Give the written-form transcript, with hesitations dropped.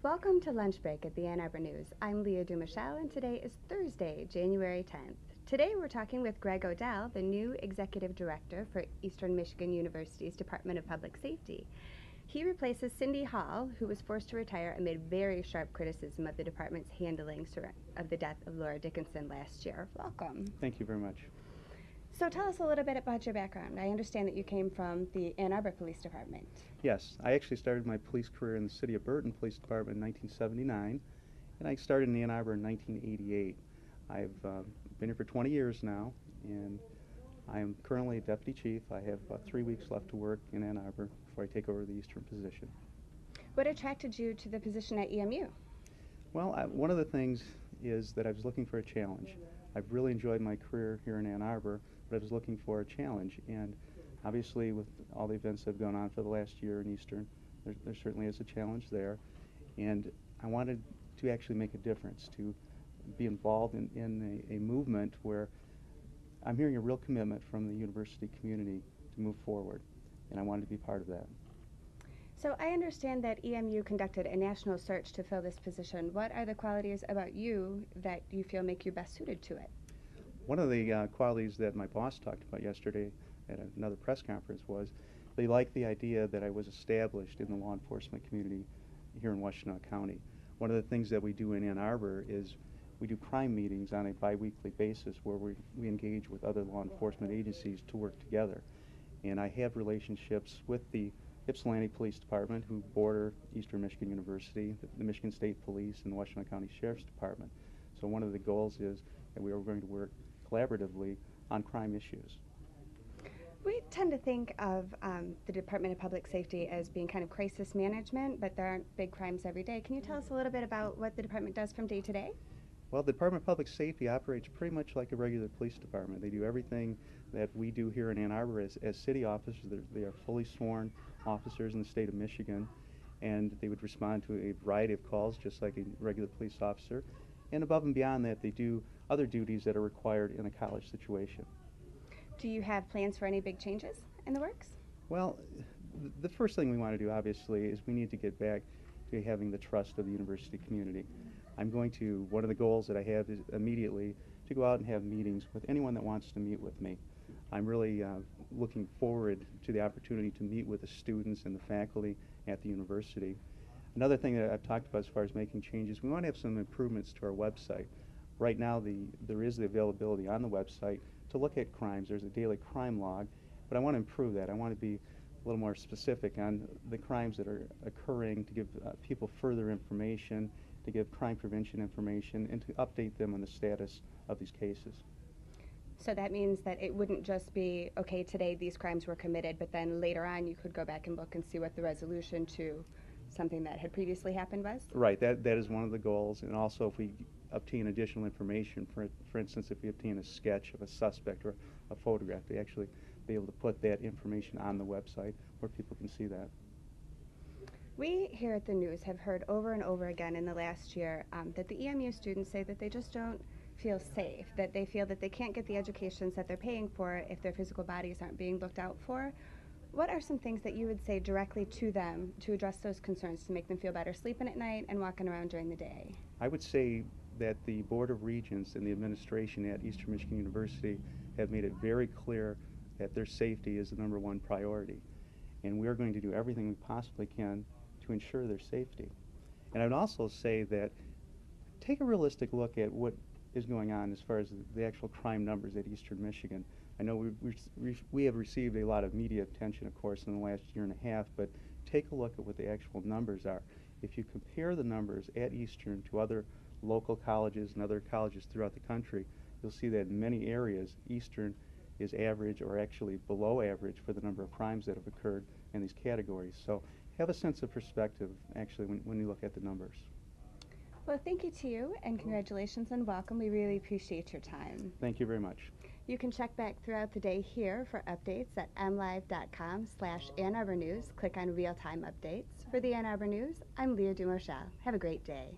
Welcome to Lunch Break at the Ann Arbor News. I'm Leah DuMouchel, and today is Thursday, January 10th. Today we're talking with Greg Odell, the new Executive Director for Eastern Michigan University's Department of Public Safety. He replaces Cindy Hall, who was forced to retire amid very sharp criticism of the department's handling of the death of Laura Dickinson last year. Welcome. Thank you very much. So tell us a little bit about your background. I understand that you came from the Ann Arbor Police Department. Yes, I actually started my police career in the City of Burton Police Department in 1979, and I started in Ann Arbor in 1988. I've been here for 20 years now, and I am currently a deputy chief. I have about 3 weeks left to work in Ann Arbor before I take over the eastern position. What attracted you to the position at EMU? Well, one of the things is that I was looking for a challenge. I've really enjoyed my career here in Ann Arbor, but I was looking for a challenge, and obviously with all the events that have gone on for the last year in Eastern, there certainly is a challenge there, and I wanted to actually make a difference, to be involved in a movement where I'm hearing a real commitment from the university community to move forward, and I wanted to be part of that. So I understand that EMU conducted a national search to fill this position. What are the qualities about you that you feel make you best suited to it? One of the qualities that my boss talked about yesterday at another press conference was they liked the idea that I was established in the law enforcement community here in Washtenaw County. One of the things that we do in Ann Arbor is we do crime meetings on a bi-weekly basis where we engage with other law enforcement agencies to work together. And I have relationships with the Ypsilanti Police Department, who border Eastern Michigan University, the Michigan State Police, and the Washtenaw County Sheriff's Department. So one of the goals is that we are going to work collaboratively on crime issues. We tend to think of the Department of Public Safety as being kind of crisis management, but there aren't big crimes every day. Can you tell us a little bit about what the department does from day to day? Well, the Department of Public Safety operates pretty much like a regular police department. They do everything that we do here in Ann Arbor as city officers. They are fully sworn officers in the state of Michigan, and they would respond to a variety of calls just like a regular police officer. And above and beyond that, they do other duties that are required in a college situation. Do you have plans for any big changes in the works? Well, the first thing we want to do, obviously, is we need to get back to having the trust of the university community. One of the goals that I have is immediately to go out and have meetings with anyone that wants to meet with me. I'm really looking forward to the opportunity to meet with the students and the faculty at the university. Another thing that I've talked about as far as making changes, we want to have some improvements to our website. Right now, there is the availability on the website to look at crimes. There's a daily crime log, but I want to improve that. I want to be a little more specific on the crimes that are occurring, to give people further information, to give crime prevention information, and to update them on the status of these cases. So that means that it wouldn't just be, okay, today these crimes were committed, but then later on you could go back and look and see what the resolution to something that had previously happened was? Right, that is one of the goals, and also if we obtain additional information, for instance, if we obtain a sketch of a suspect or a photograph, they actually be able to put that information on the website where people can see that. We here at the News have heard over and over again in the last year that the EMU students say that they just don't feel safe, that they feel that they can't get the educations that they're paying for if their physical bodies aren't being looked out for. What are some things that you would say directly to them to address those concerns, to make them feel better sleeping at night and walking around during the day? I would say that the Board of Regents and the administration at Eastern Michigan University have made it very clear that their safety is the #1 priority. And we are going to do everything we possibly can to ensure their safety. And I would also say that take a realistic look at what is going on as far as the actual crime numbers at Eastern Michigan. I know we have received a lot of media attention, of course, in the last year and a half, but take a look at what the actual numbers are. If you compare the numbers at Eastern to other local colleges and other colleges throughout the country, you'll see that in many areas, Eastern is average or actually below average for the number of crimes that have occurred in these categories. So have a sense of perspective, actually, when you look at the numbers. Well, thank you to you, and congratulations and welcome. We really appreciate your time. Thank you very much. You can check back throughout the day here for updates at mlive.com/Ann Arbor News. Click on real-time updates. For the Ann Arbor News, I'm Leah DuMouchel. Have a great day.